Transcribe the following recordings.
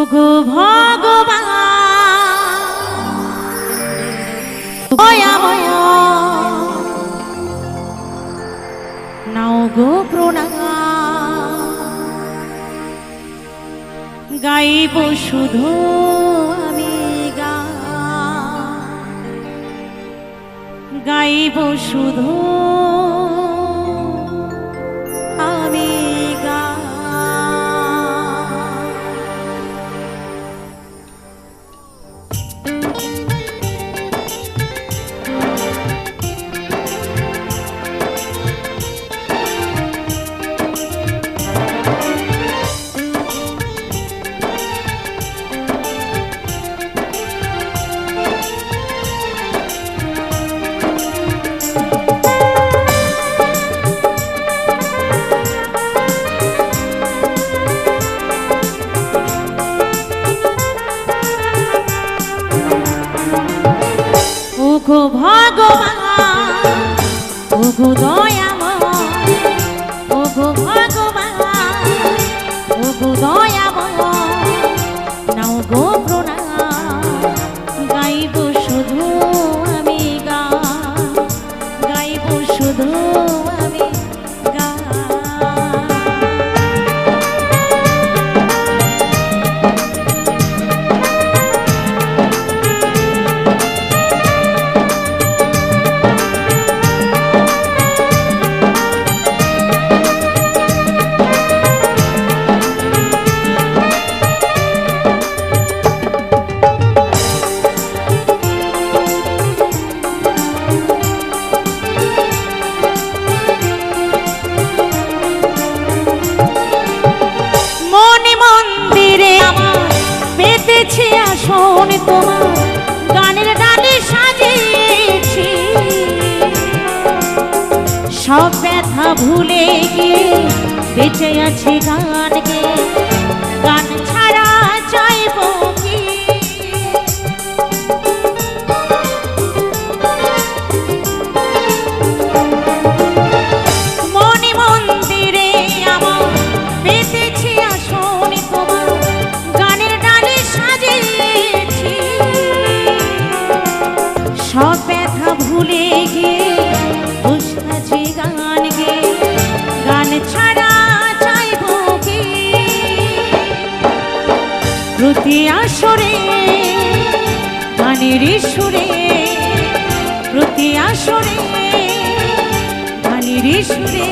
ওগো ভগবান দয়াময় নাও গো প্রণাম গাইব শুধু আমি গাইব শুধু আমি ওগো ভগবান ওগো দয়াময় ওগো ভগবান ওগো দয়াময় নাও গো প্রণাম গাইব শুধু আমি গাইব শুধু আমি আসন তোমার গানের ডালে সাজিয়েছি সব ব্যথা ভুলে গিয়ে বেঁচে আছে গানকে গান ছাড়া চাইব কি মনে মন্দিরে আমার পেতেছি আসন তোমার সব ব্যথা ভুলে গিয়ে বসেছি গান গে গান ছাড়া চাইব কি প্রতি আসরে গানের সুরে প্রতি আসরে গানের সুরে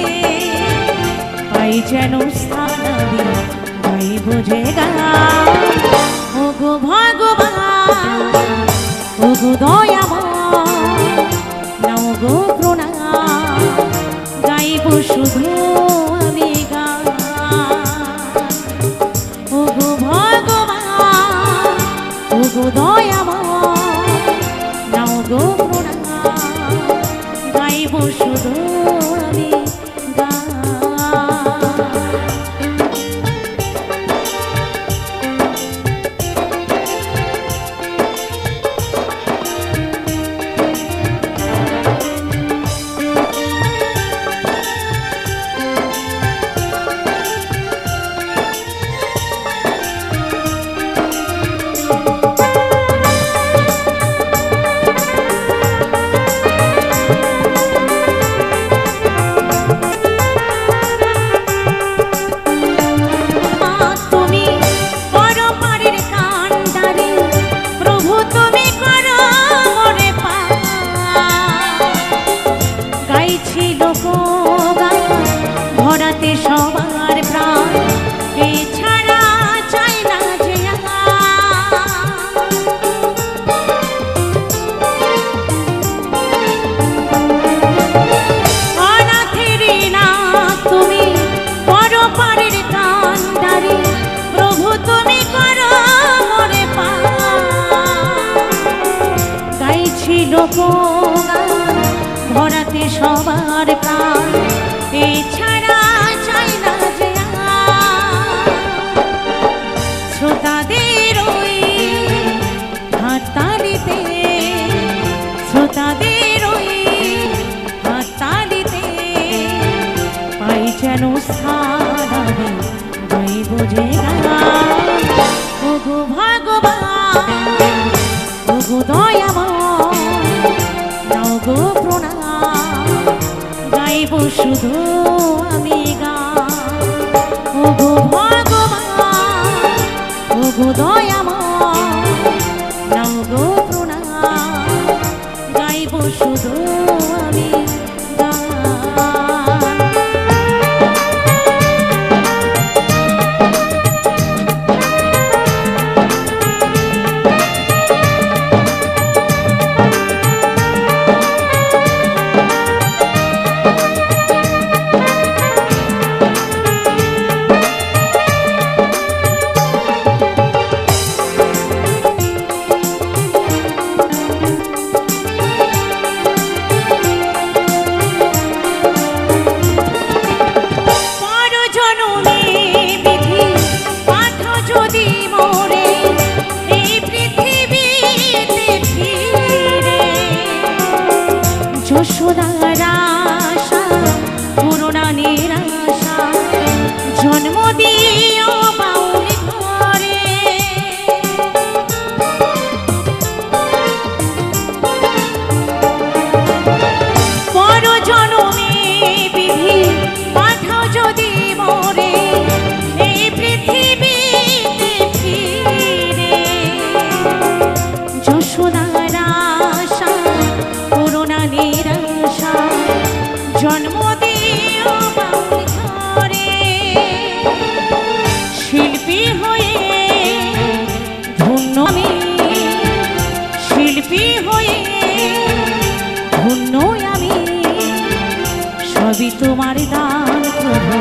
পাই যেন স্থান আমি গাইব যে গান ওগো ভগবান ওগো দয়াময় নাও গো প্রণাম গাইব শুধু আমি ওগো ভগবান ওগো দয়াময় নাও গো প্রণাম গাইব শুধু আমি ভরাতে সবার প্রাণ এই ছাড়া চাই না যে অনাথের না তুমি বড় পারের কান্ডারে প্রভু তুমি করো মরে পা গাইছি লোকগান ভরাতে সবার প্রাণ এই ছাড়া চাই না যে শ্রোতাদের ওই হাততালিতে শ্রোতাদের ওই হাততালিতে পাই যেন স্থান আমি গাইব যে গান ওগো যদি মোরে এই পৃথিবীতে ফিরে, যশোদার আশা পুরোনা নিরাশা জন্ম দিও বাউল ঘরে। পর জনমে বিধি পাঠাও যদি মোরে এই পৃথিবীতে ফিরে, যশোদার আশা পুরোনা নিরাশা জন্ম দিও বাউল ঘরে। শিল্পী হয়ে ধন্য আমি, শিল্পী হয়ে ধন্য আমি, সবই তোমার দান প্রভু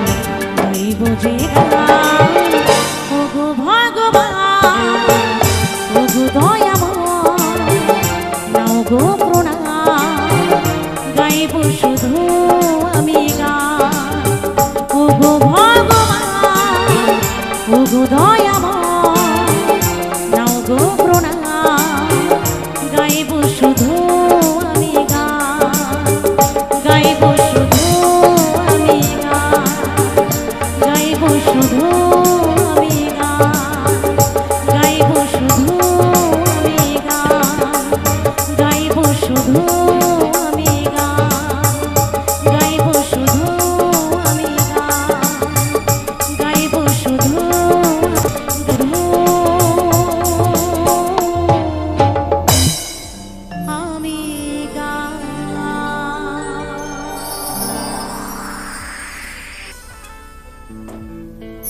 গাইব যে গান। ওগো ভগবান ওগো দয়াময় নাও গো প্রণাম, গাইব শুধু আমি গান। ওগো ভগবান ওগো দয়াময় নাও গো প্রণাম, গাইব শুধু আমি গান, গাইব শুধু আমি গান, গাইব শুধু আমি গান, গাইব শুধু আমি গান, গাইব শুধু আমি গান, গাইব শুধু আমি গান, গাইব শুধু আমি গান।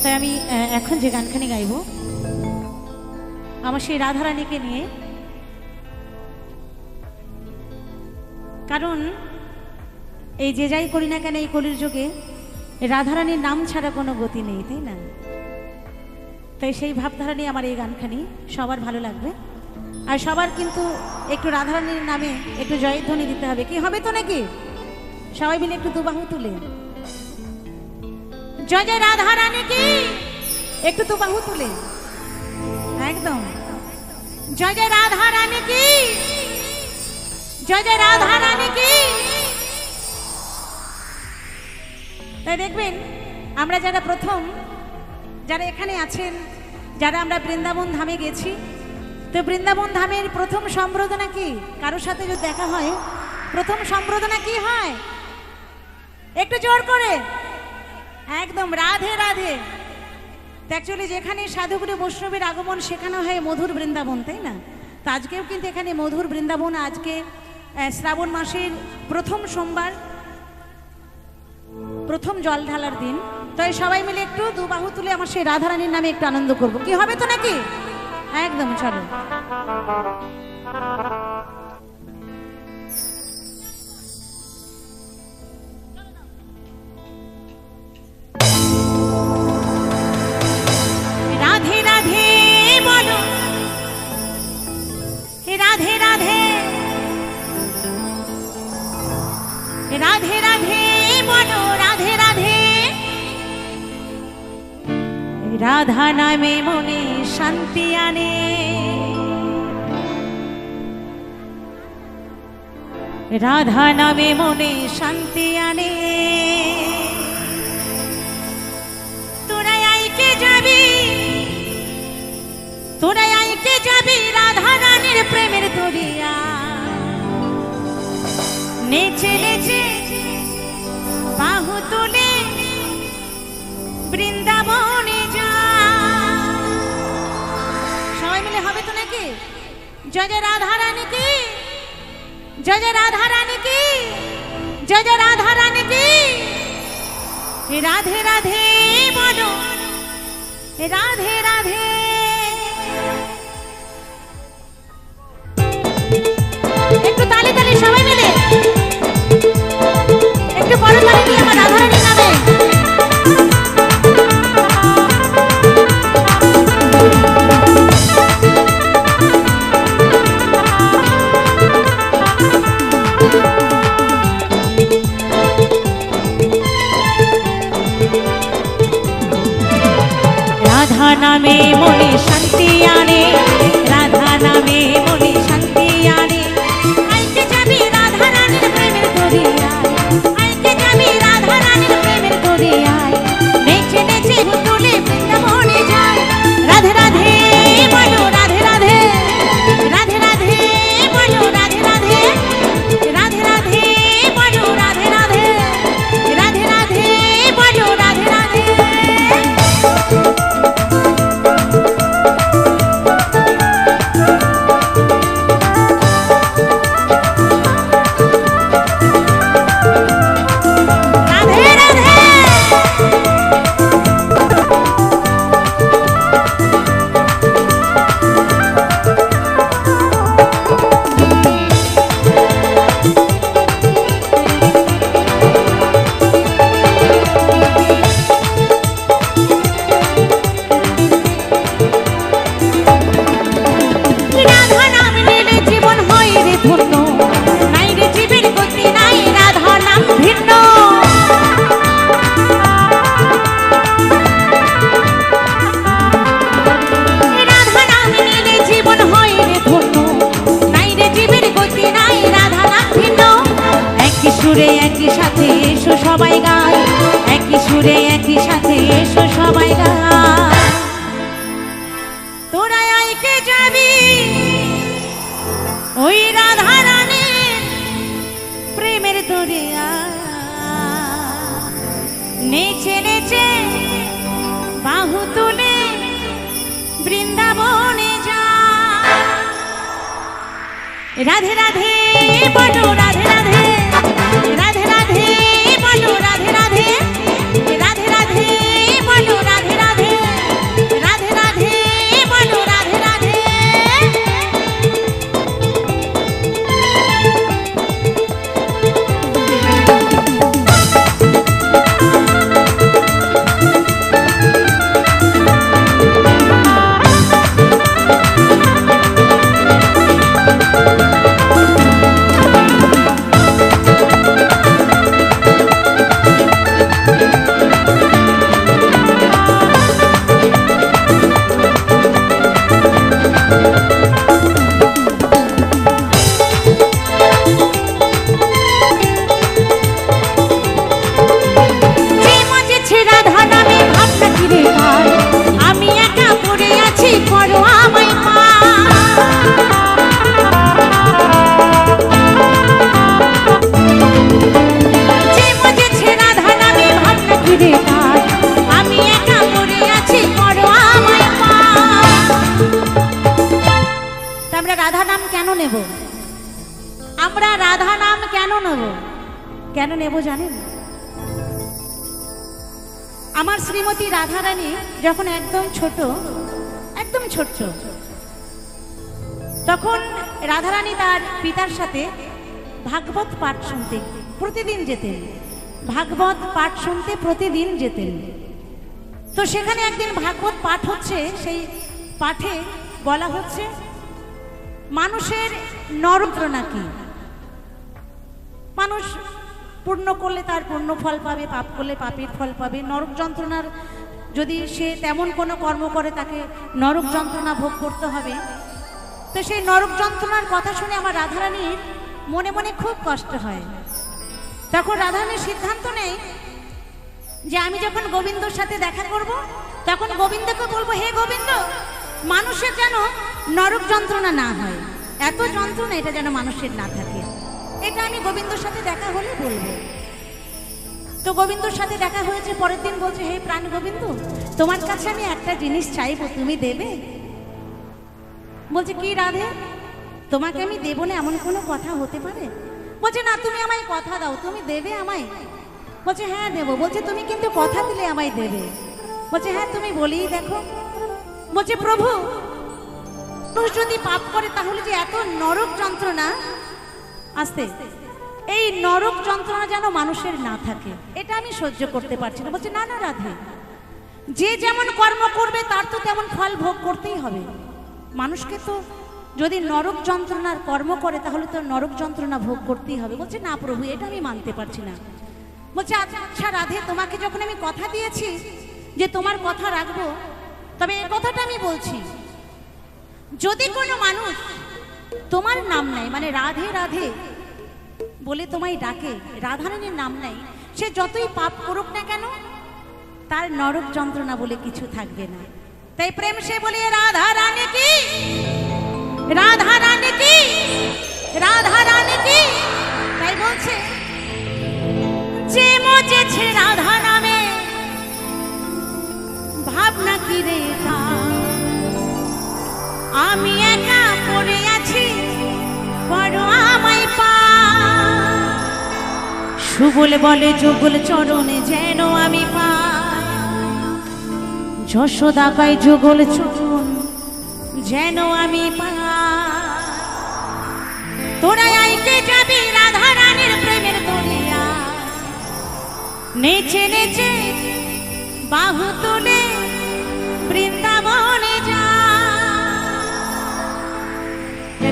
তাই আমি এখন যে গানখানি গাইব আমার সেই রাধারানীকে নিয়ে, কারণ এই যে যাই করি না কেন এই কলির যুগে রাধারানীর নাম ছাড়া কোনো গতি নেই, তাই না? তাই সেই ভাবধারা নিয়ে আমার এই গানখানি সবার ভালো লাগবে। আর সবার কিন্তু একটু রাধারানীর নামে একটু জয়ধ্বনি দিতে হবে, কি হবে তো নাকি? সবাই মিলে একটু দুবাহু তুলে জয় জয় রাধারানী কি, একটু দুবাহু তুলে একদম জয় জয় রাধারানী কি, জয় জয় রাধারানী কি। তাই দেখবেন আমরা যারা প্রথম যারা এখানে আছেন, যারা আমরা বৃন্দাবন ধামে গেছি, তো বৃন্দাবন ধামের প্রথম সম্বর্ধনা কি? কারোর সাথে যদি দেখা হয় প্রথম সম্বর্ধনা কি হয়? একটু জোর করে একদম রাধে রাধে। অ্যাকচুয়ালি যেখানে সাধুগুরু বৈষ্ণবের আগমন সেখানে হয় মধুর বৃন্দাবন, তাই না? তো আজকেও কিন্তু এখানে মধুর বৃন্দাবন। আজকে শ্রাবণ মাসের প্রথম সোমবার, প্রথম জল ঢালার দিন। তাই সবাই মিলে একটু দুবাহু তুলে আমার সেই রাধারানীর নামে একটু আনন্দ করব, কি হবে তো নাকি? একদম চলো। রাধে রাধে বলো, রাধে রাধে, রাধে রাধে বলো, রাধে রাধে। রাধা নামে মনে শান্তি আনে, রাধা নামে মনে শান্তি আনে। তোরা আইকে যাবি, তোরা আইকে যাবি রাধা রানীর প্রেমের দরিয়া, নেচে নেচে বাহু তুলে বৃন্দাবনে যা। সবাই মিলে হবে তো নাকি? জয় জয় রাধা রানী কি, জয় জয় রাধা রানী কি, জয় জয় রাধা রানী কি। রাধে রাধে বলো, রাধে রাধে। একটু তালি তালি সবাই মিলে, একটু বড় তালি দিয়ে আমার রাধারানীর নামে। রাধা নামে মনে শান্তি আনে, রাধা নামে মনে শান্তি আনে। আইতে যাবি রাধা রানীর প্রেমের দরিয়ায়, আইতে যাবি রাধা রানীর প্রেমের দরিয়ায়, নেচে নেচে তুলে বৃন্দাবনে যায়। রাধে রাধে বলো রাধে রাধে, রাধে রাধে বলো রাধে রাধে, রাধে রাধে বলো রাধে রাধে, রাধে রাধে বলো রাধে রাধে। সুরে একই সাথে এসো সবাই গায়, একই সুরে একই সাথে এসো সবাই গায়। তোরা আইকে যাবি ওই রাধা রানীর প্রেমের দরিয়া, নেচে নেচে বাহু তুলে বৃন্দাবনে যা। রাধে রাধে বলো রাধে রাধে, রাধে রাধে বলো রাধে রাধে, রাধে রাধে বলো রাধে রাধে, রাধে রাধে বলো রাধে রাধে। আমরা রাধা নাম কেন নেব? কেন নেব জানেন? আমার শ্রীমতী রাধা রানী যখন একদম ছোট তখন রাধা রানী তার পিতার সাথে ভাগবত পাঠ শুনতে প্রতিদিন যেতেন, ভাগবত পাঠ শুনতে প্রতিদিন যেতেন। তো সেখানে একদিন ভাগবত পাঠ হচ্ছে, সেই পাঠে বলা হচ্ছে মানুষের নরক নাকি, মানুষ পুণ্য করলে তার পুণ্য ফল পাবে, পাপ করলে পাপের ফল পাবে। নরক যন্ত্রণার যদি সে তেমন কোনো কর্ম করে তাকে নরক যন্ত্রণা ভোগ করতে হবে। তো সেই নরক যন্ত্রণার কথা শুনে আমার রাধারানীর মনে মনে খুব কষ্ট হয়। তখন রাধারানীর সিদ্ধান্ত নেই যে আমি যখন গোবিন্দর সাথে দেখা করব তখন গোবিন্দকে বলবো, হে গোবিন্দ, মানুষের যেন নরক যন্ত্রণা না হয়, এত যন্ত্রণা এটা যেন মানুষের না থাকে, এটা আমি গোবিন্দর সাথে দেখা হলে বলবো। তো গোবিন্দর সাথে দেখা হয়েছে, পরের দিন বলছে, হে প্রাণ গোবিন্দ, তোমার কাছে আমি একটা জিনিস চাইবো, তুমি দেবে? বলছে, কি রাধে, তোমাকে আমি দেব না এমন কোনো কথা হতে পারে? বলছে, না, তুমি আমায় কথা দাও, তুমি দেবে আমায়? বলছে, হ্যাঁ দেবো। বলছে, তুমি কিন্তু কথা দিলে আমায় দেবে? বলছে, হ্যাঁ, তুমি বলেই দেখো। বলছে, প্রভু, মানুষ যদি পাপ করে তাহলে যে এত নরক যন্ত্রণা আসতে, এই নরক যন্ত্রণা যেন মানুষের না থাকে, এটা আমি সহ্য করতে পারছি না। বলছে, না না রাধে, যে যেমন কর্ম করবে তার তো তেমন ফল ভোগ করতেই হবে। মানুষকে তো যদি নরক যন্ত্রণার কর্ম করে তাহলে তো নরক যন্ত্রণা ভোগ করতেই হবে। বলছে, না প্রভু, এটা আমি মানতে পারছি না। বলছে, আচ্ছা রাধে, তোমাকে যখন আমি কথা দিয়েছি যে তোমার কথা রাখবো, তবে এই কথাটা আমি বলছি, যদি কোনো মানুষ তোমার নাম নেয়, মানে রাধে রাধে বলে তোমায় ডাকে, রাধারানীর নাম নেয়, সে যতই পাপ করুক না কেন তার নরক যন্ত্রণা বলে কিছু থাকবে না। তাই প্রেম সে বলে রাধা রানী কি, রাধা রানী কি, রাধা রানী কি। তাই বলছে যে মজেছে রাধা নামে ভাবনা কি রে আমি একা পড়ে আছি বড় আমায় পা। সুবল বলে যুগল চরণে যেন আমি পা, যশোদা কয় যুগল চরণ যেন আমি পা। তোরা আইতে যাবি রাধা রানীর প্রেমের দরিয়া, নেচে নেচে বাহু তুলে বৃন্দাবনে যা।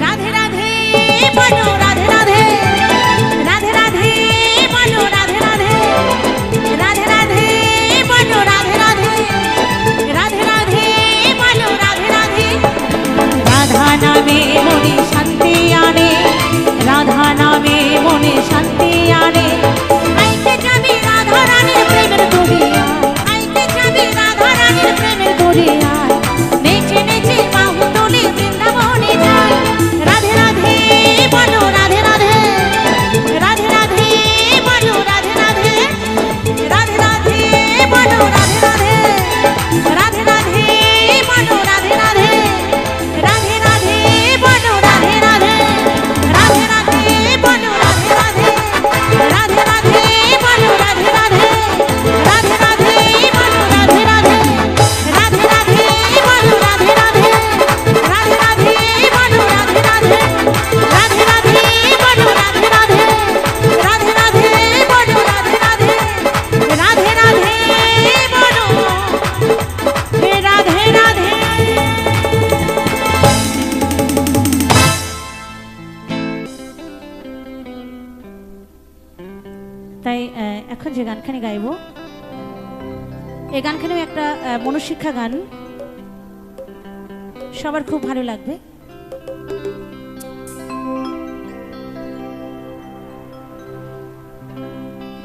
রাধে রাধে বলো রাধে রাধে, রাধে রাধে বলো রাধে রাধে, রাধে রাধে বলো রাধে রাধে, রাধে রাধে বলো রাধে রাধে। রাধা নামে মনে শান্তি আনে, রাধা নামে মনে শান্তি আনে। আইতে যাবি রাধা রানীর প্রেমের দরিয়া, আইতে যাবি রাধা রানীর প্রেমের দরিয়া, নেচে নেচে বাহু তুলে বৃন্দাবনে যায়। রাধে রাধে বলো রাধে রাধে, রাধে রাধে বলো রাধে রাধে, রাধে রাধে বলো রাধে রাধে, রাধে রাধে বলো রাধে রাধে, রাধে রাধে বলো রাধে রাধে, রাধে রাধে বলো রাধে রাধে, রাধে রাধে বলো রাধে রাধে, রাধে রাধে বলো রাধে রাধে, রাধে রাধে বলো রাধে রাধে, রাধে রাধে বলো রাধে রাধে, রাধে রাধে বলো রাধে রাধে, রাধে রাধে বলো রাধে রাধে, রাধে রাধে বলো রাধে রাধে। তাই এখন যে গানখানি গাইব, এই গানখানিও একটা মনশিক্ষা গান, সবার খুব ভালো লাগবে।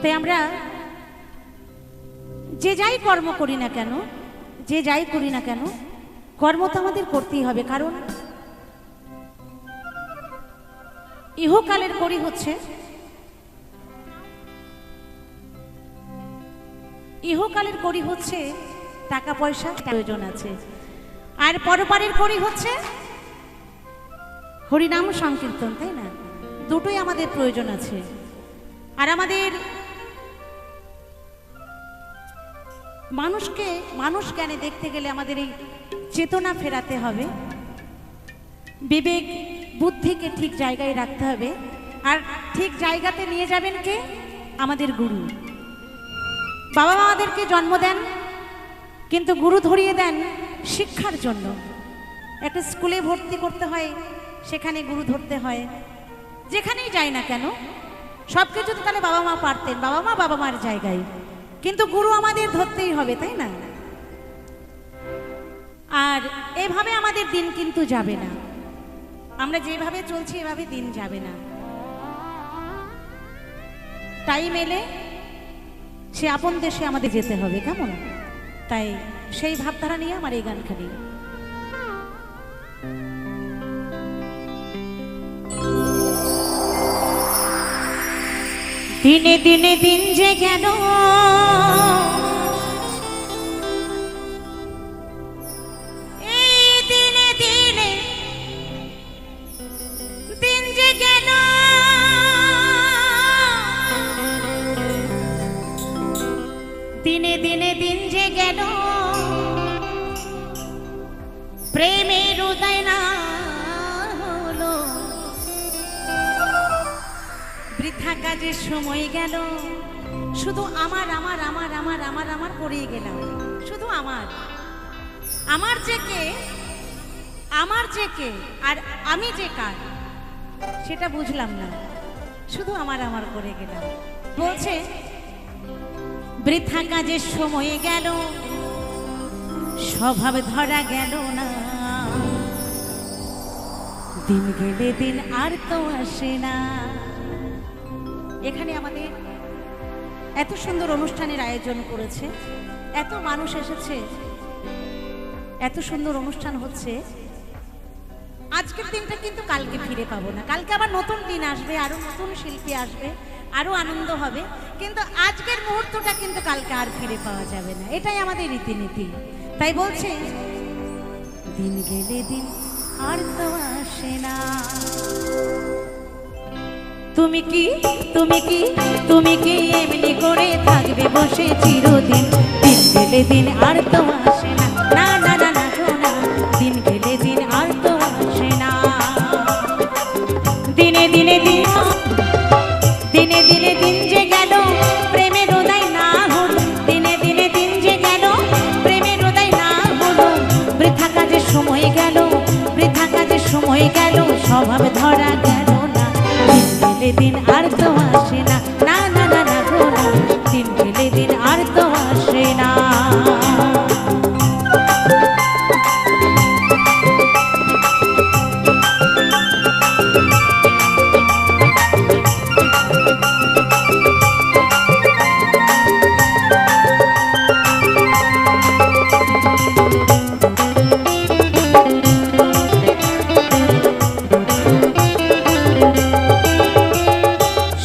তাই আমরা যে যাই কর্ম করি না কেন, যে যাই করি না কেন, কর্ম তো আমাদের করতেই হবে। কারণ ইহকালের করি হচ্ছে, ইহকালের করি হচ্ছে টাকা পয়সা প্রয়োজন আছে, আর পরপারের করি হচ্ছে হরিনাম সংকীর্তন, তাই না? দুটোই আমাদের প্রয়োজন আছে। আর আমাদের মানুষকে মানুষ জ্ঞানে দেখতে গেলে আমাদের এই চেতনা ফেরাতে হবে, বিবেক বুদ্ধিকে ঠিক জায়গায় রাখতে হবে। আর ঠিক জায়গাতে নিয়ে যাবেন কে? আমাদের গুরু। বাবা মা আমাদেরকে জন্ম দেন, কিন্তু গুরু ধরিয়ে দেন শিক্ষার জন্য। একটা স্কুলে ভর্তি করতে হয়, সেখানে গুরু ধরতে হয়। যেখানেই যাই না কেন সব কিছু তো তাহলে বাবা মা পারতেন, বাবা মা বাবা মার জায়গায়, কিন্তু গুরু আমাদের ধরতেই হবে, তাই না? আর এভাবে আমাদের দিন কিন্তু যাবে না, আমরা যেভাবে চলছি এভাবে দিন যাবে না। টাইম এলে সে আপন দেশে আমাদের যেতে হবে, কেমন? তাই সেই ভাবধারা নিয়ে আমার এই গানখানি। দিনে দিনে দিন যে গেল, এই দিনে দিনে দিন যে গেল, দিনে দিনে দিন যে গেল, প্রেমের উদয় না হলো, বৃথা কাজে সময় গেল, শুধু আমার আমার আমার আমার আমার আমার করেই গেলাম, শুধু আমার। আমার যে কে, আমার যে কে আর আমি যে কার সেটা বুঝলাম না, শুধু আমার আমার করে গেলাম। বলছে বৃথা কাজে সময় গেল, স্বভাব ধরা গেল না, দিন গেলে দিন আর তো আসে না। এখানে আমাদের এত সুন্দর অনুষ্ঠানের আয়োজন করেছে, এত মানুষ এসেছে, এত সুন্দর অনুষ্ঠান হচ্ছে। আজকের দিনটা কিন্তু কালকে ফিরে পাবো না, কালকে আবার নতুন দিন আসবে, আরো নতুন শিল্পী আসবে, আরো আনন্দ হবে, কিন্তু আজকের মুহূর্তটা কিন্তু কালকে আর ফিরে পাওয়া যাবে না, এটাই আমাদের রীতিনীতি। তাই বলছে দিন গেলে দিন আর তো আসে না। তুমি কি তুমি কি তুমি কি এমনি করে থাকবে বসে চিরদিন, দিন গেলে দিন আর তো আসে না, না না না না না, দিন গেলে দিন আর তো আসে না। দিনে দিনে দিন দিনে দিনে দিন যে গেল প্রেমের উদয় না হলো, দিনে দিনে দিন যে গেল প্রেমের উদয় না হলো, বৃথা কাজে সময় গেল, বৃথা কাজে সময় গেল, স্বভাব ধরা গেল না, দিন গেলে দিন আর তো আসে না, না না না না না, দিন গেলে দিন আর তো আসে না।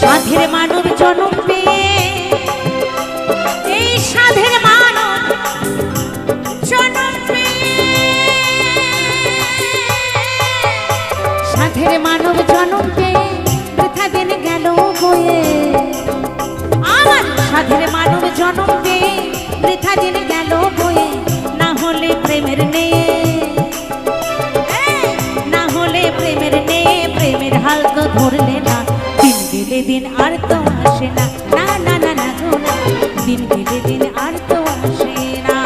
সাধের মানব জনম পেয়ে, এই সাধের মানব জনম পেয়ে, সাধের মানব জনম পেয়ে বৃথা দিন গেল বয়ে, আমার সাধের মানব জনম পেয়ে বৃথা দিন গেল বয়ে, না হলে প্রেমের নেয়ে, না হলে প্রেমের নেয়ে, প্রেমের হাল তো ধরলে না, দিন গেলে দিন আর তো আসে না, না না না না না, দিন গেলে দিন আর তো আসে না।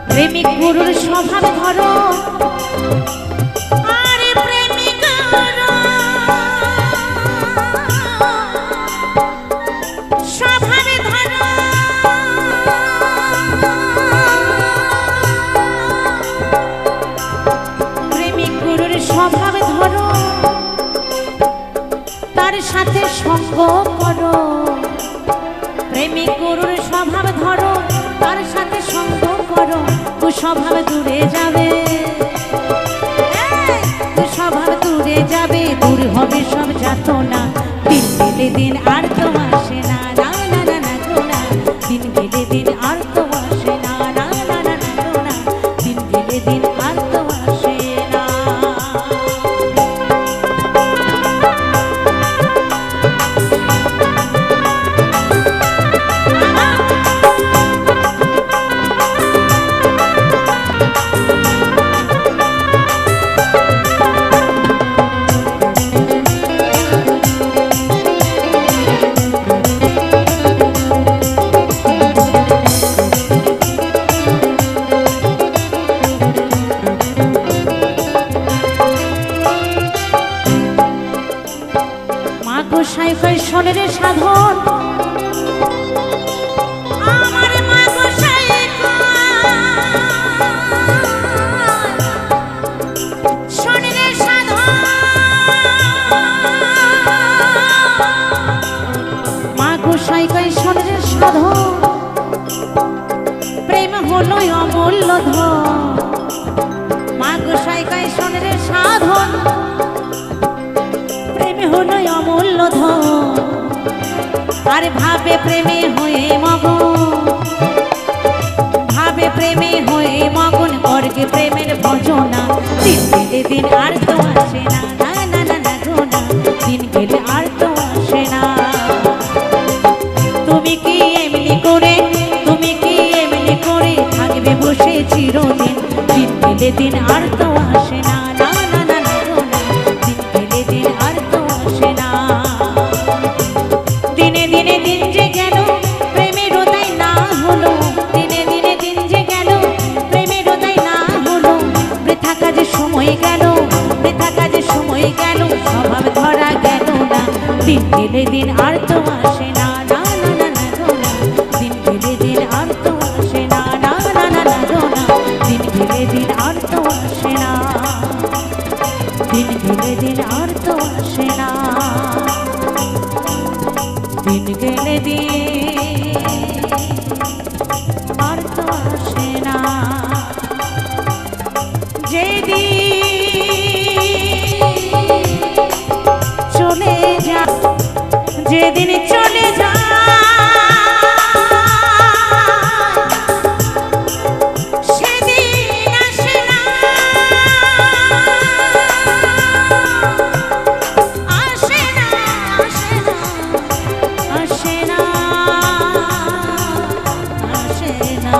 প্রেমিক গুরুর স্বভাব ধরো, আরে প্রেমিক স্বভাবে ধরো, প্রেমিক গুরুর স্বভাব ধরো, তার সাথে সঙ্গ করো, প্রেমিক গুরুর স্বভাব ধরো, তার সাথে সঙ্গ করো, কুস্বভাব দূরে যাবে, কুস্বভাব দূরে যাবে, দূর হবে সব যাতনা, দিন গেলে দিন আর তো আসে না, না না না না না, দিন গেলে দিন আর তো আসে না, না না না না, দিন গেলে দিন আর তো আসে না। গোসাই কই শোনে রে সাধন, আমার মা গোসাই শোনে রে সাধন, মা গোসাই কই শোনে রে সাধন, প্রেম হলো অমূল্য ধন, মা গোসাই কই শোনে রে সাধন, প্রেমে হলো অমূল্য ধন, আর ভাবে প্রেমে হয়ে মগন, ভাবে প্রেমে হয়ে মগন, করকে প্রেমের ভজনা, দিন গেলে দিন আর তো আসে না, না না না না না, দিন গেলে আর তো আসে না। তুমি কি এমনি করে, তুমি কি এমনি করে থাকবে বসে চিরদিন, দিন গেলে দিন আর তো আসে না, না না না না, দিন গেলে দিন আর তো আসে না। দিনে দিনে দিন যে গেল গেলে দিন আর তো আসে না, না না না না গো না। দিন গেলে দিন আর তো আসে না, না না না না গো না। দিন গেলে দিন আর তো আসে না, দিন গেলে দিন আর তো আসে না, দিন গেলে দিন আর তো আসে না। চলে যা, যেদিন চলে যা, সেদিন আসে না, আসে না, আসে না, আসে না, আসে না।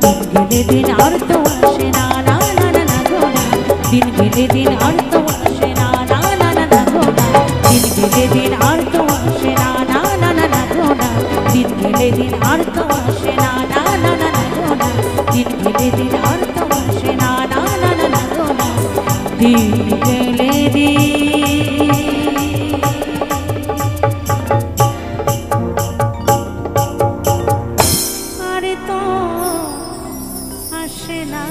দিন গেলে দিন আর তো আসে না, না না না না গো না। দিন গেলে দিন আর তো আসে না, না না না না গো না। দিন গেলে দিন আর তো আসে না, না না না না গো না। দিন গেলে দিন আর তো আসে না, না না না না গো না। দিন গেলে দিন আর তো আসে না, না না না না গো না। দিন গেলে দিন আর তো আসে না।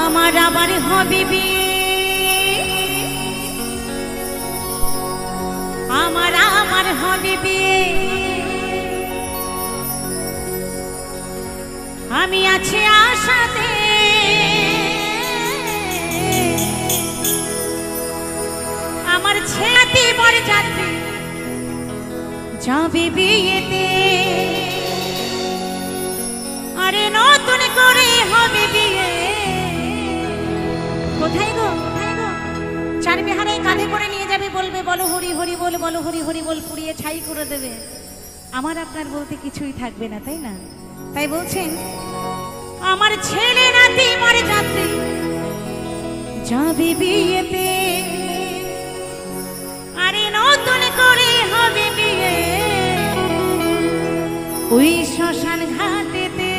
আমার আবার হবে বিয়ে, আমার হবে বিয়ে, আমি আছি আশাতে, আমার ছেলে বর যাত্রী যাবে বিয়েতে, আরে নতুন করে হবে বিয়ে। কোথায় গো, কোথায় গো? চার বেহারায় কাঁধে করে নিয়ে যাবে, বলবে বলো হরি হরি বল, বলো হরি হরি বল, পুড়িয়ে ছাই করে দেবে। আমার আপনার বলতে কিছুই থাকবে না, তাই না? তাই বলছেন আমার ছেলে নাতি বর যাত্রী যাবে বিয়েতে, আরে নতুন করে হবে বিয়ে ওই শ্মশান ঘাটেতে।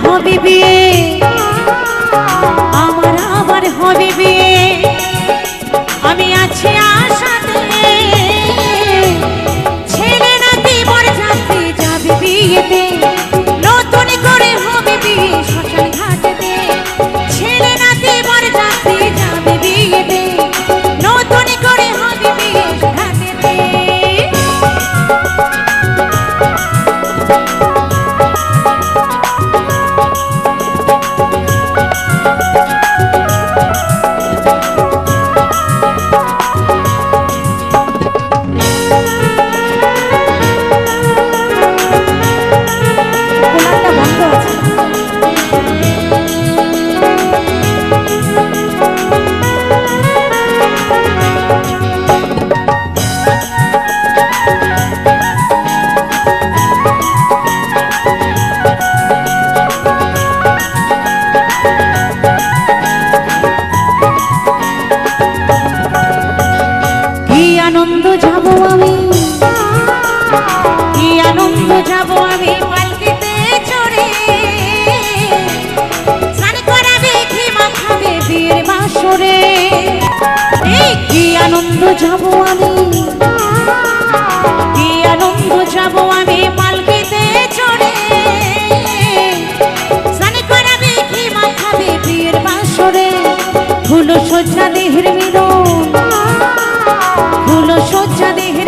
হবে বিয়ে, আমার আবার হবে বিয়ে, আমি আছি আশাতে, ছেলে নাতি বর যাত্রী যাবে বিয়েতে, নতুন করে হবে বিয়ে শ্মশান ঘাটেতে, ছেলে নাতি বর যাত্রী যাবে বিয়েতে, নতুন করে হবে বিয়ে ঘাটেতে।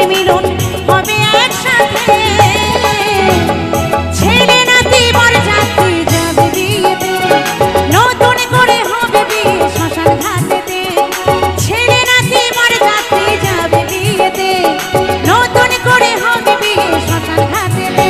মিলন হবে একসাথে ছেলে নাতি বর যাত্রী যাবে বিয়েতে নতুন করে হবে বিয়ে শ্মশান ঘাটেতে ছেলে নাতি বর যাত্রী যাবে বিয়েতে নতুন করে হবে বিয়ে শ্মশান ঘাটেতে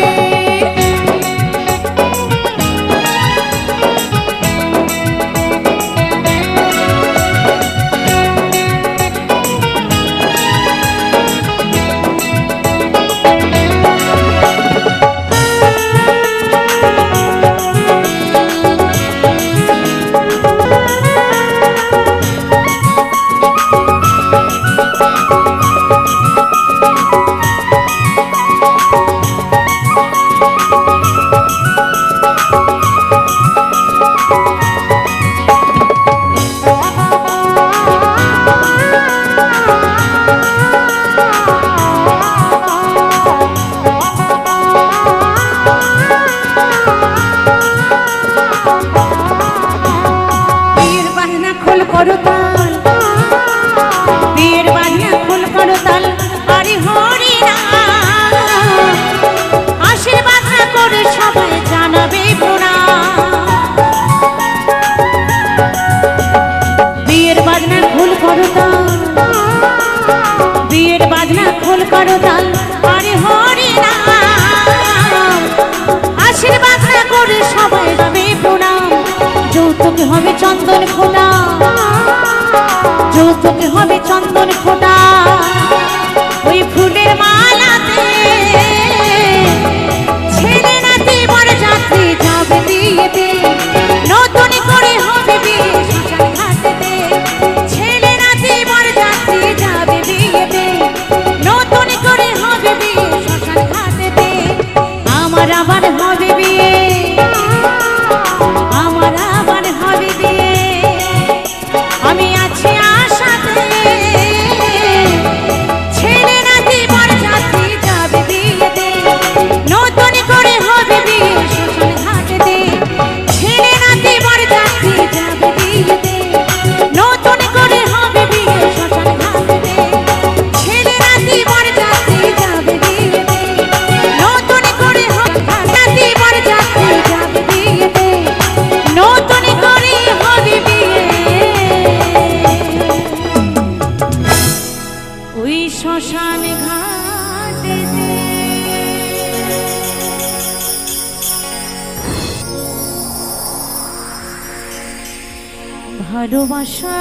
বিয়ের বাজনা খোল করতাল আরে হরি না আশীর্বাদ না করে সবাই জানাবে বিয়ের বাজনা খোল করতাল বিয়ের বাজনা খোল করতাল আরে হরি না আশীর্বাদ না করে সবাই যাবে প্রণাম যৌতুক হবে চন্দন খোলা যৌতুক হবে চন্দন খোলা ওই ফুলের মালাতে ছেলে নাতি বর যাত্রী যাবে বিয়েতে নতুন করে হবে বিয়ে শ্মশান ঘাটেতে ছেলে নাতি বর যাত্রী যাবে বিয়েতে নতুন করে হবে বিয়ে শ্মশান ঘাটেতে আমার আবার হবে বিয়ে আমার আবার হবে বিয়ে আমি আছি আশাতে ছেলে নাতি বর যাত্রী যাবে বিয়েতে নতুন করে হবে বিয়ে শ্মশান ঘাটেতে ছেলে নাতি বর যাত্রী যাবে বিয়েতে নতুন করে হবে বিয়ে শ্মশান ঘাটেতে ছেলে নাতি বর যাত্রী যাবে বিয়েতে নতুন করে হবে নাতি বর যাত্রী যাবে বিয়েতে নতুন করে হবে বিয়ে ওই শ্মশান ঘাটেতে ভালোবাসা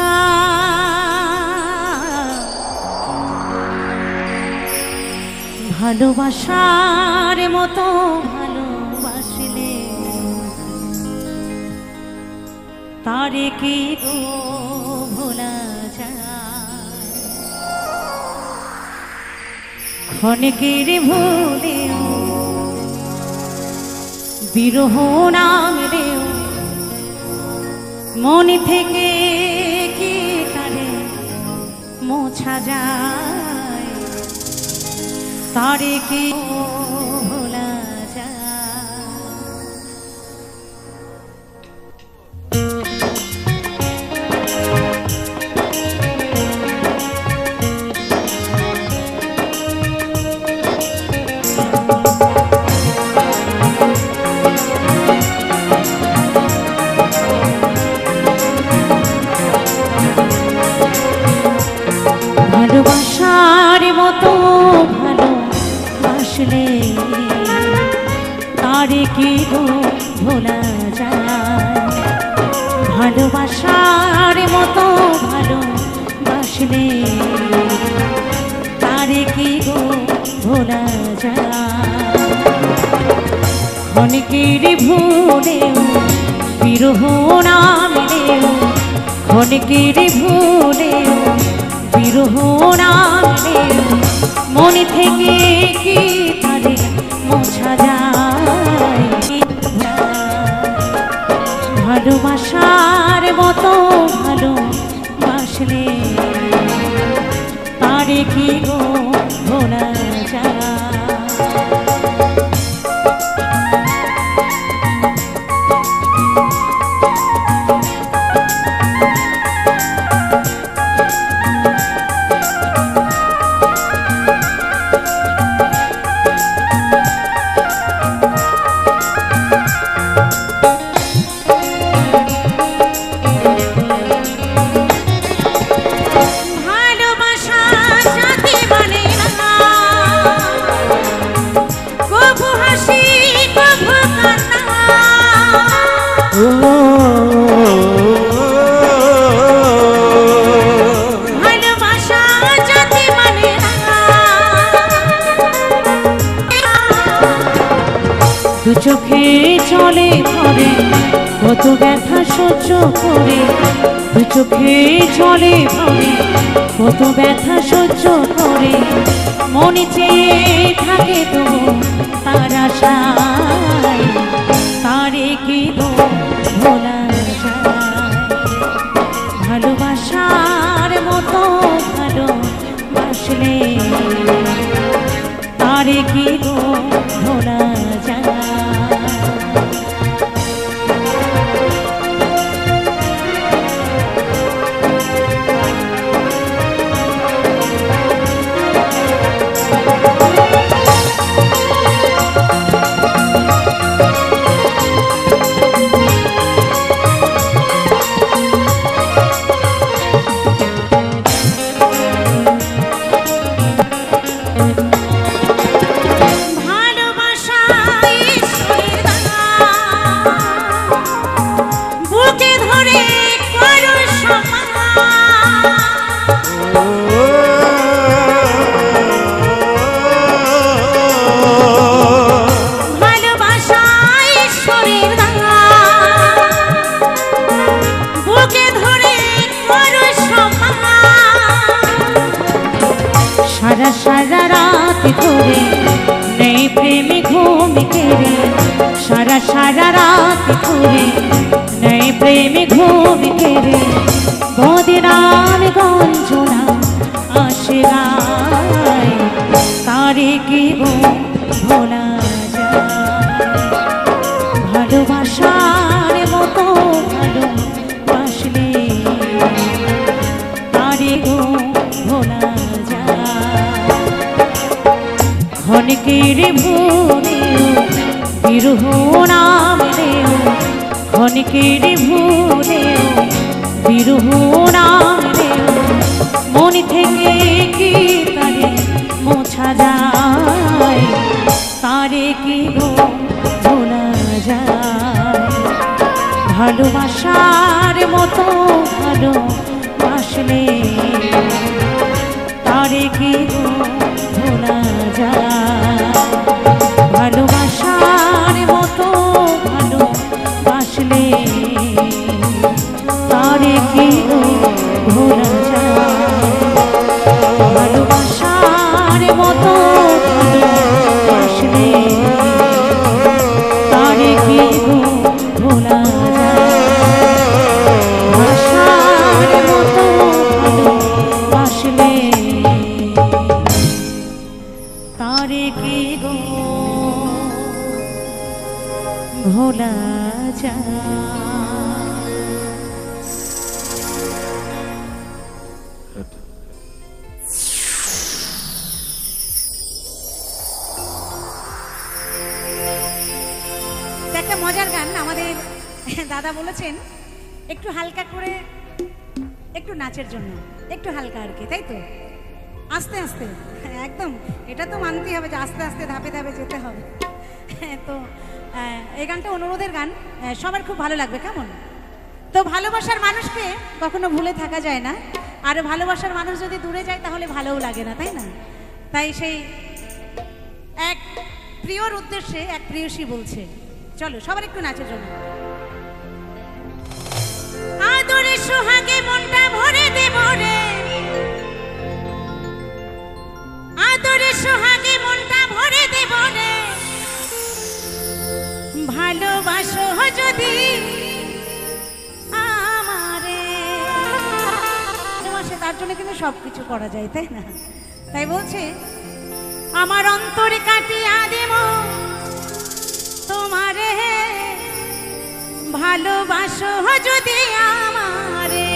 ভালোবাসার মতো ভালোবাসলে তারে কি গো ভোলা যায় ক্ষণিকের ভুলেও বিরহ নামলেও মন থেকে কি তারে মোছা যায় তারে কি ভোলা যায় ভালোবাসার মতো ভালোবাসলে তারে কি গো ভোলা যায় ভালোবাসার মতো ভালোবাসলে তারে কি গো ভোলা যায় ক্ষণিকের ভুলেও বিরহ নামলেও ক্ষণিকের ভুলেও বিরহ নামলেও মন থেকে কি তারে মোছা যায় ভালোবাসার মতো ভালোবাসলে তারে কি গো ভোলা যায় দু চোখে চলে ভরে কত ব্যথা সহ্য করে, দু চোখে চলে ভরে কত ব্যথা সহ্য করে, মনে চেয়ে থাকে তো তার আশায়, তারে কি গো ভোলা যায়? ভালোবাসার মতো ভালোবাসলে তারে কি গো ভোলা যায়? সারা সারা রাত ধরে নেই প্রেমে ঘুম কেড়ে, সারা সারা রাত ধরে নেই প্রেমে ঘুম কেড়ে, বদনাম গঞ্জনা আসে গায়, তারে কি গো ভোলা যায়? ভালোবাসার মতো ভালোবাসলে তারে গো ভোলা যায়? ক্ষণিকের ভুলেও বিরহ নাম দেও, ক্ষণিকের ভুলেও বিরহ নাম দেও, মন থেকে কি তারে মোছা যায়? তারে কি গো ভোলা যায়? ভালোবাসার মতো ভালোবাসলে তারে কি গো ভোলা যায়? ভালোবাসার মতো ভালোবাসলে তারে কি গো ভোলা যায়? ভালোবাসার মতো ভালোবাসলে তারে কি গো ভোলা যায়? ভাষার মতো ভালোবাসলে তারে কি গো ভোলা যায়? একটা মজার গান আমাদের দাদা বলেছেন একটু হালকা করে, একটু নাচের জন্য একটু হালকা আর কি, তাই তো? আস্তে আস্তে একদম, এটা তো মানতেই হবে যে আস্তে আস্তে ধাপে ধাপে যেতে হবে। তো এই গানটা অনুরোধের গান, সবার খুব ভালো লাগবে। কেমন? তো ভালোবাসার মানুষকে কখনো ভুলে থাকা যায় না, আর ভালোবাসার মানুষ যদি দূরে যায় তাহলে ভালোও লাগে না, তাই না? তাই সেই এক প্রিয়র উদ্দেশ্যে এক প্রিয়সী বলছে, চলো সবার একটু নাচের জন্য। আদরে সোহাগে মনটা ভরে দেব রে, আদরে সোহাগে মনটা ভরে দেব রে, ভালোবাসো যদি আমারে। তার জন্য কিন্তু সবকিছু করা যায়, তাই না? তাই বলছে আমার অন্তরে কাটিয়া দেব তোমারে, ভালোবাসো যদি আমারে।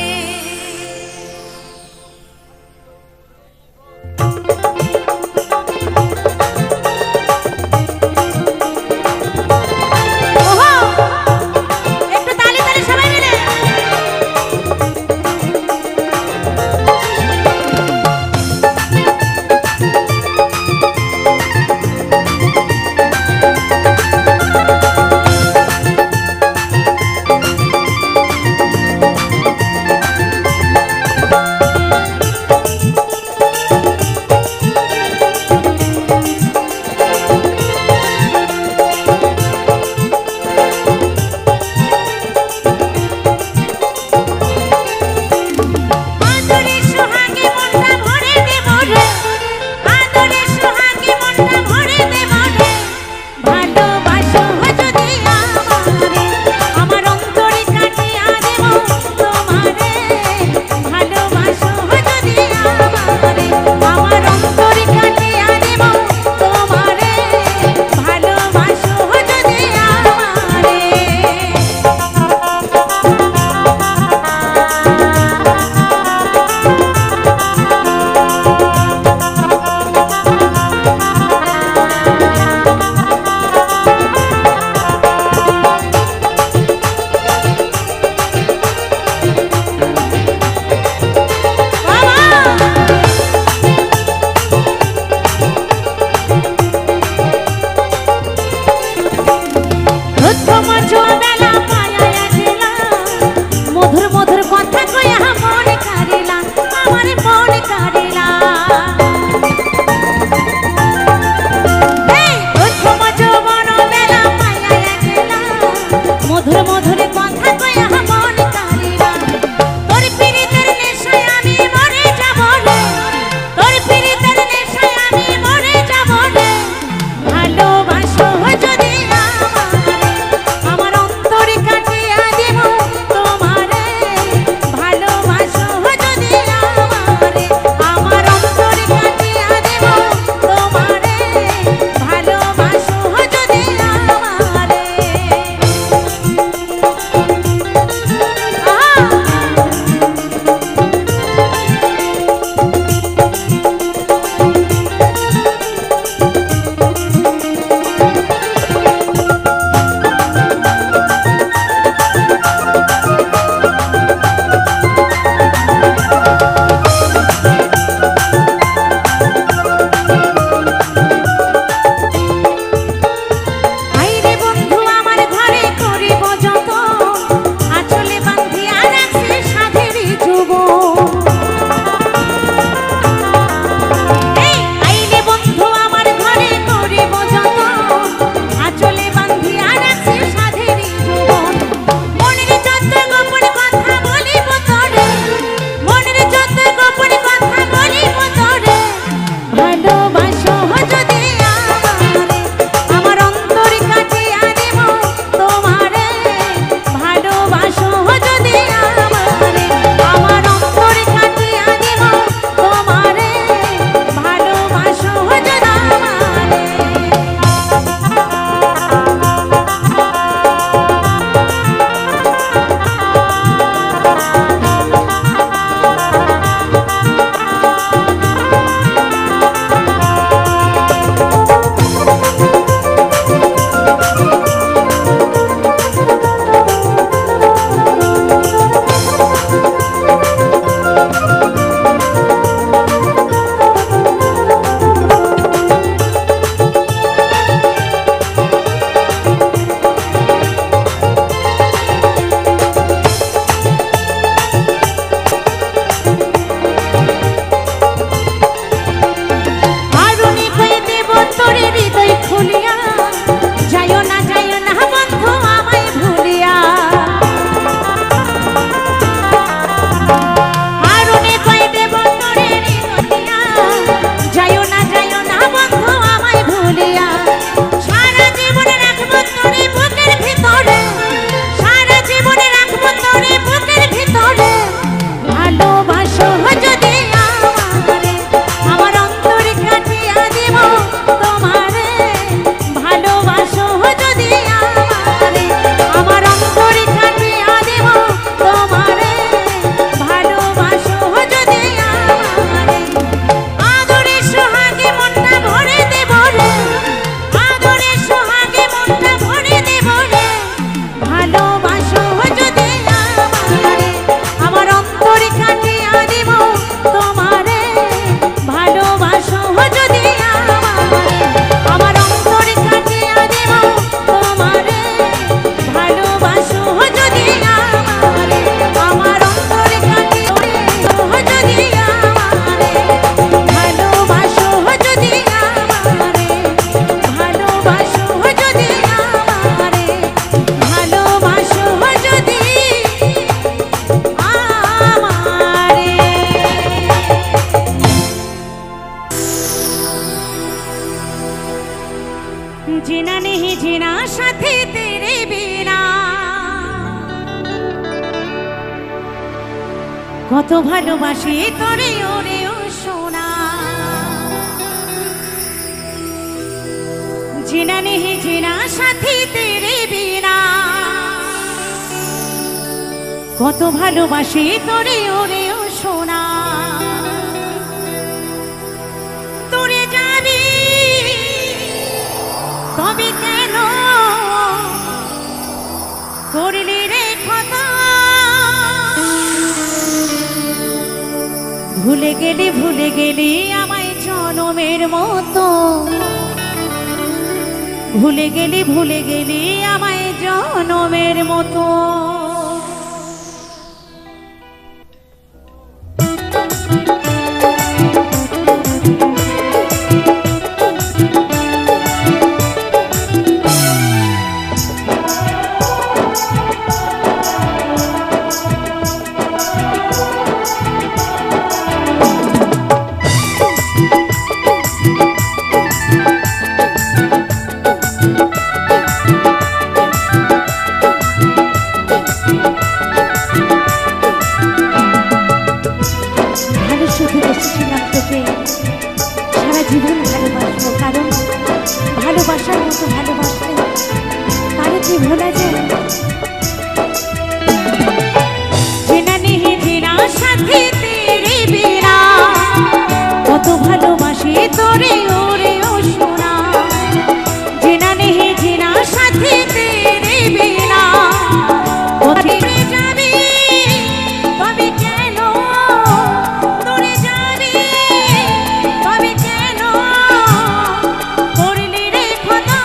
जीना नहीं जीना साथी तेरे बिना কত ভালোবাসি তোরে ওরে ও সোনা जीना नहीं जीना साथी तेरे बिना কত ভালোবাসি তোরে ওরে ও সোনা তোরে যাবি তবে কেন করলি রে খতা ভুলে গেলি আমায় জনমের মতো ভুলে গেলি আমায় জনমের মতো জীবন ভালোবাসবো কারণ ভালোবাসার মতো ভালোবাসলে তার কি ভোলা যায় जीना नहीं जीना साथी तेरे बिना কত ভালোবাসি তোরে ওরে ও সোনা जीना नहीं जीना साथी तेरे बिना কোথায় যাবি তবে কেন তোরে যাবি তবে কেন করলি রে খোদা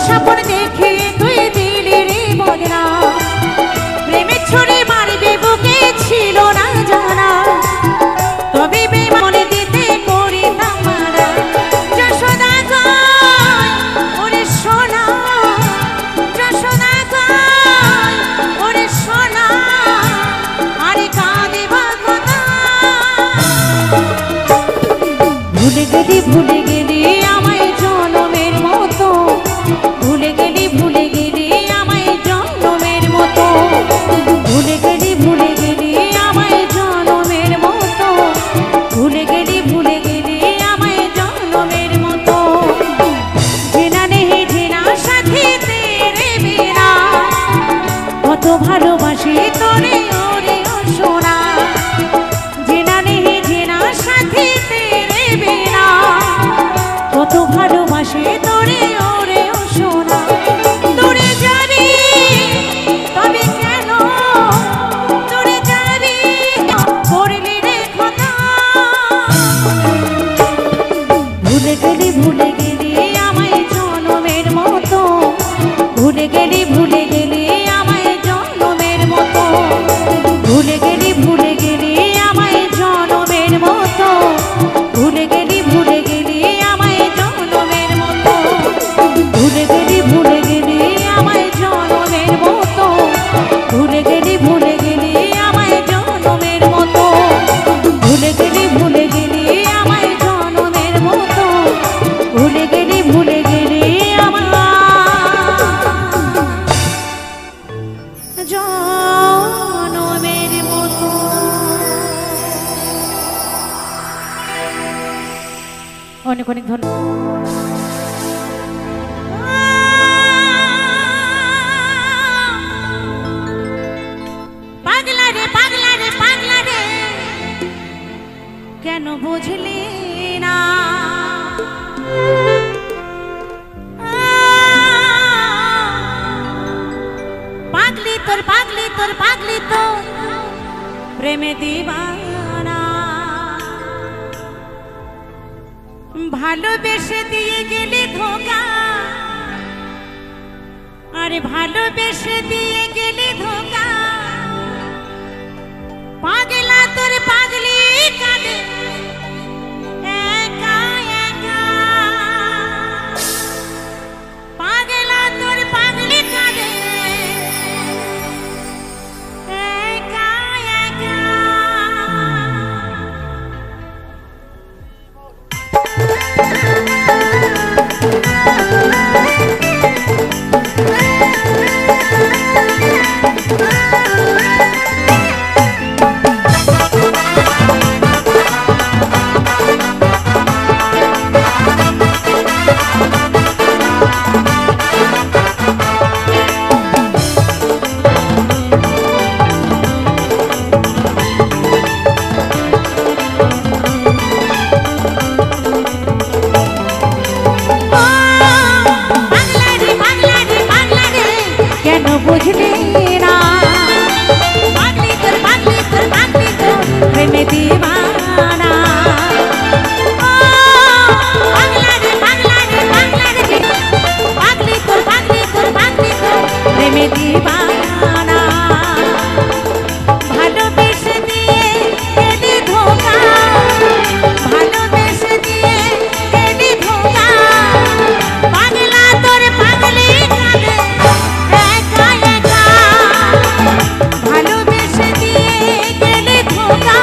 স্বপ্ন দেখে তুই দিলি রে বদনা প্রেমের ছুরি মারবে বুকে ছিল না জানা তবে বেমনে দিতে করি তামারা যশোদা গায় ওরে সোনা যশোদা গায় ওরে সোনা আরে কাঁদে বাগদা ভুলে গেলি আমায় জনমের মতো ভুলে গেলি আমায় জনমের মতো ভুলে গেলি আমায় জনমের মতো ভুলে গেলি আমায় জনমের মতো জেনা নেহি জেনা সাথে তেরে বিনা কত ভালোবাসি তোরে ওরে ও সোনা জেনা নেহি জেনা সাথে তেরে বিনা কত ভালোবাসি তোরে ওরে ও সোনা দূরে যাবি তবে কেন দূরে যাবি করলি রে খোদা ভুলে গেলি আমায় জনমের মতো ভুলে গেলি আমায় জনমের মতো ভুলে গেলি আমায় জনমের মতো ভুলে গেলি আমায় জনমের মতো ভুলে গেলি আমায় জনমের মতো ভুলে গেলি আমায় জনমের মতো ভুলে গেলি আমায় জনমের মতো ভুলে গেলি আমায় জনমের মতো অনেক অনেক ধন্যবাদ পাগলা রে কেন বুঝলি না পাগলি তোর প্রেমে দিবানা ভালোবেসে দিয়ে গেলি ধোকা আরে ভালোবেসে দিয়ে গেলি ধোকা পাগলা তোর পাগলি কাঁদে একা একা পাগলা তোর পাগলি কাঁদে একা একা বুঝলি না পাগলি তোর প্রেমে দিবানা পাগলা রে পাগলি তোর প্রেমে দিবানা ভালোবেসে দিয়ে এলি ধোকা ভালোবেসে দিয়ে এলি ধোকা পাগলা তোর পাগলি কাঁদে একা একা ভালোবেসে দিয়ে গেলি ধোকা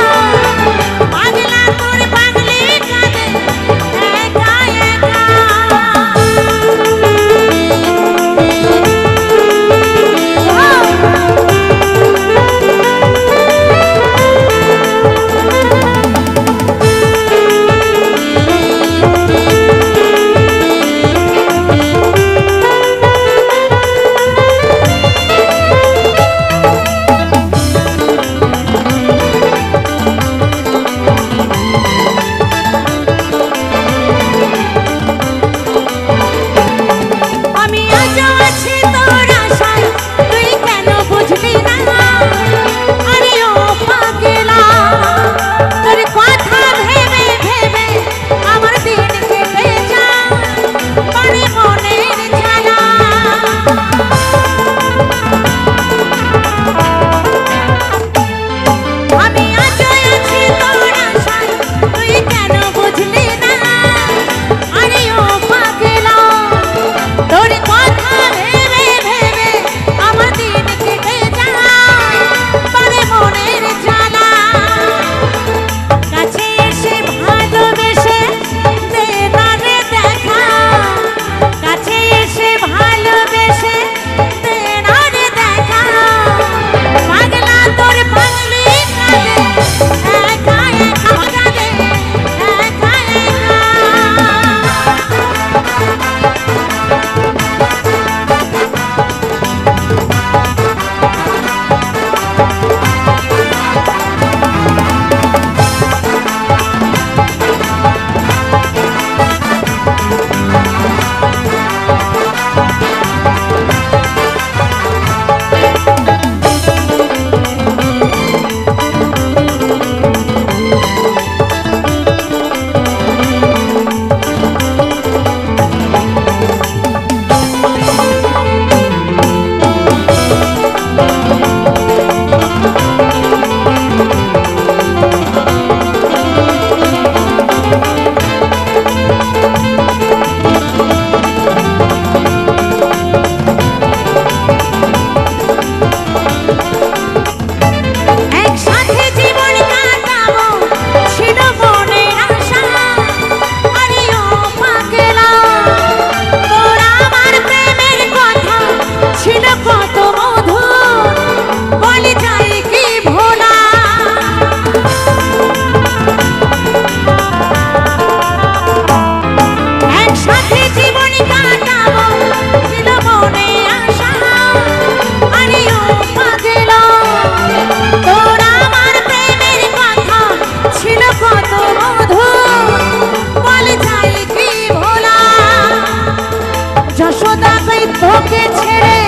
যশোদা কই তোকে ছেড়ে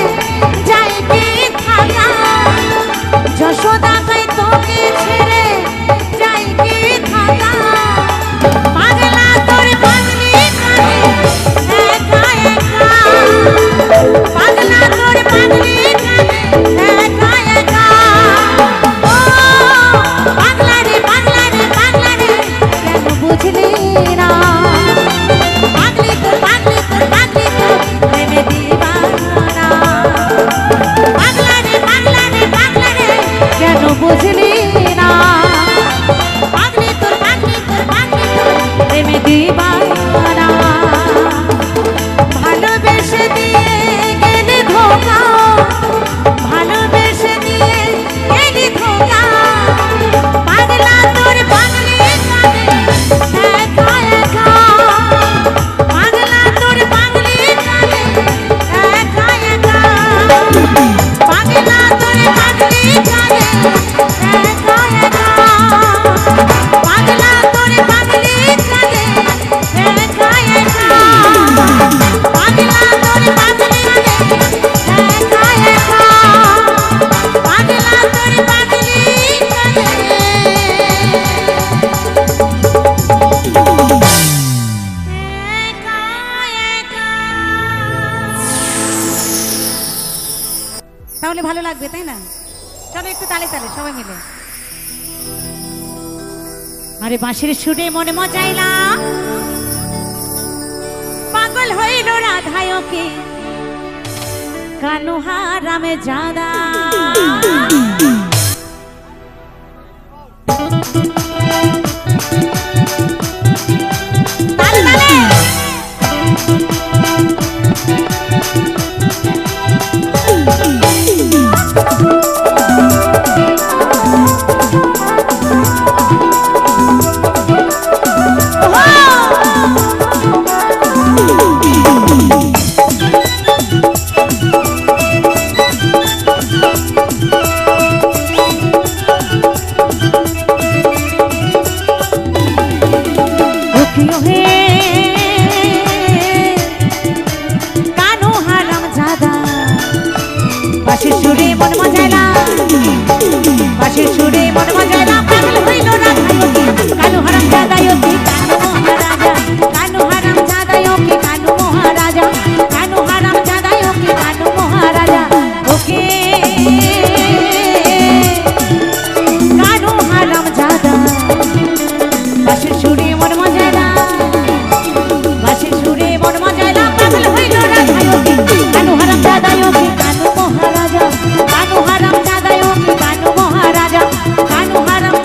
যাই কি থাকা যশোদা কই তোকে ছেড়ে যাই কি থাকা পাগলা তোর পাগলি কানে একা একা পাগলা তোর পাগলি কানে একা একা ও পাগলা রে পাগলা রে পাগলা রে কেন বুঝলি না পাগলি তোর পাগলি তোর পাগলি তোর প্রেমে দিবানা পাগলা রে পাগলা রে পাগলা রে কেন বুঝলি না পাগলি তোর পাগলি তোর পাগলি তোর প্রেমে দিবানা ভালোবেসে দিয়ে গেলে ধোকা ভালোবেসে দিয়ে গেলে ধোকা পাগলা তোর পাগলি কানে একা একা পাগলা তোর পাগলি কানে একা একা পাগলা তোর পাগলি কানে একা একা পাগলা তোর পাগলি কানে একা একা পাগলা তোর পাগলি কানে একা একা পাগলা তোর পাগলি কানে একা একা। তাহলে ভালো লাগবে তাই না? চলো একটু তালে তালে সবাই মিলে। আরে বাঁশির সুরে মনে মজাইলাম পাগল হইল রাধায়কে কানু হারামে জাদা তালে তালে উঠিও হে কানু হারাম জাদা বাঁশির সুরে মন মজাইলা বাঁশির সুরে মন মজাইলা পাগল হইল রাধায়কে কানু হারাম জাদায়কে কানু মহারাজা কানু হারাম জাদায়কে কানু মহারাজা কানু হারাম জাদায়কে কানু মহারাজা ওকে কানু হারাম জাদা বাঁশির সুরে মন মজাইলা বাঁশির সুরে মন মজাইলা পাগল হইল রাধায়কে কানু হারাম জাদায়কে কানু মহারাজা কানু হারাম জাদায়কে কানু মহারাজা কানু হারাম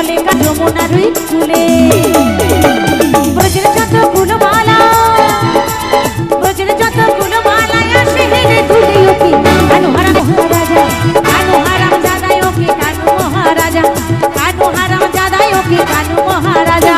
লেখা যমুনার ওই ফুলে ব্রজের যতগুলো মালা ব্রজের যতগুলো মালা আসে হেরে দুলে ওকে কানু হারাম মহারাজা কানু হারাম জাদাই ওকে কানু মহারাজা কানু হারাম জাদাই ওকে কানু মহারাজা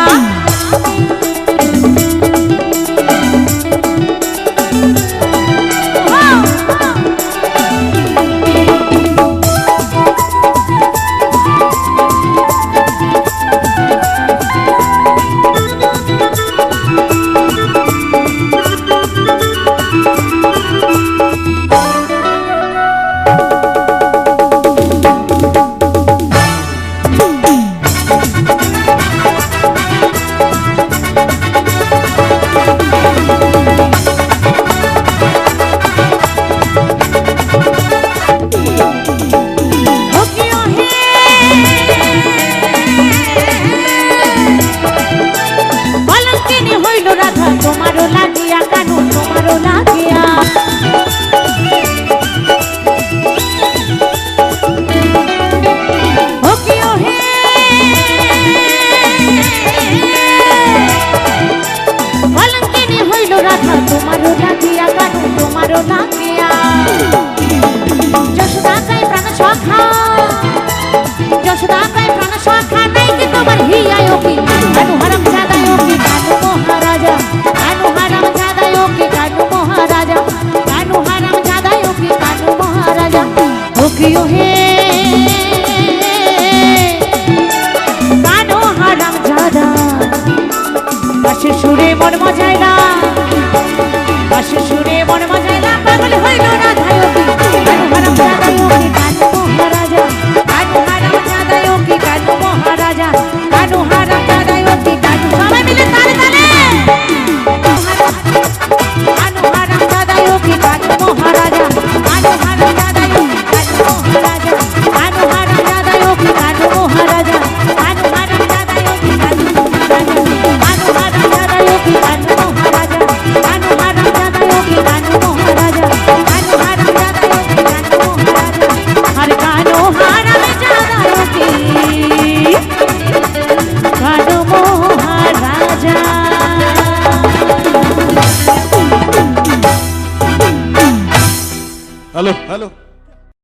তোমারও লাগিয়া কানু তোমারও লাগিয়া ওকিও হে অলঙ্কিনী হইল রাধা তোমারও লাগিয়া কানু তোমারও লাগিয়া যশোদা কাই প্রাণ সখা যশোদা কাই প্রাণ সখা নাই কি তোমার হিয়ায় ওকি কানু হারাম জাদাই ওকি কানু মহারাজা কানু হারাম জাদাই ওকি কানু মহারাজা কানু হারাম জাদাই ওকি কানু মহারাজা ওকিও হে কানু হারাম জাদা বাসে সুরে মন মজাইলা বাসে সুরে মন মজাইলা পাগল হইল রাধা ওকি কানু হারাম জাদাই ওকি কানু মহারাজা কানু হারাম জাদাই ওকি কানু মহারাজা কানু হারাম জাদাই ওকি কানু সবাই মিলে তালে তালে কানু হারাম জাদাই ওকি কানু মহারাজা কানু হারাম জাদাই ওকি কানু মহারাজা কানু হারাম জাদাই ওকি কানু মহারাজা কানু হারাম জাদাই ওকি কানু মহারাজা কানু হারাম জাদাই ওকি কানু মহারাজা কানু হারাম জাদাই ওকি কানু মহারাজা কানু হারাম জাদাই ওকি কানু মহারাজা আর কানু হারাম জাদাই ওকি কানু মহারাজা হ্যালো হ্যালো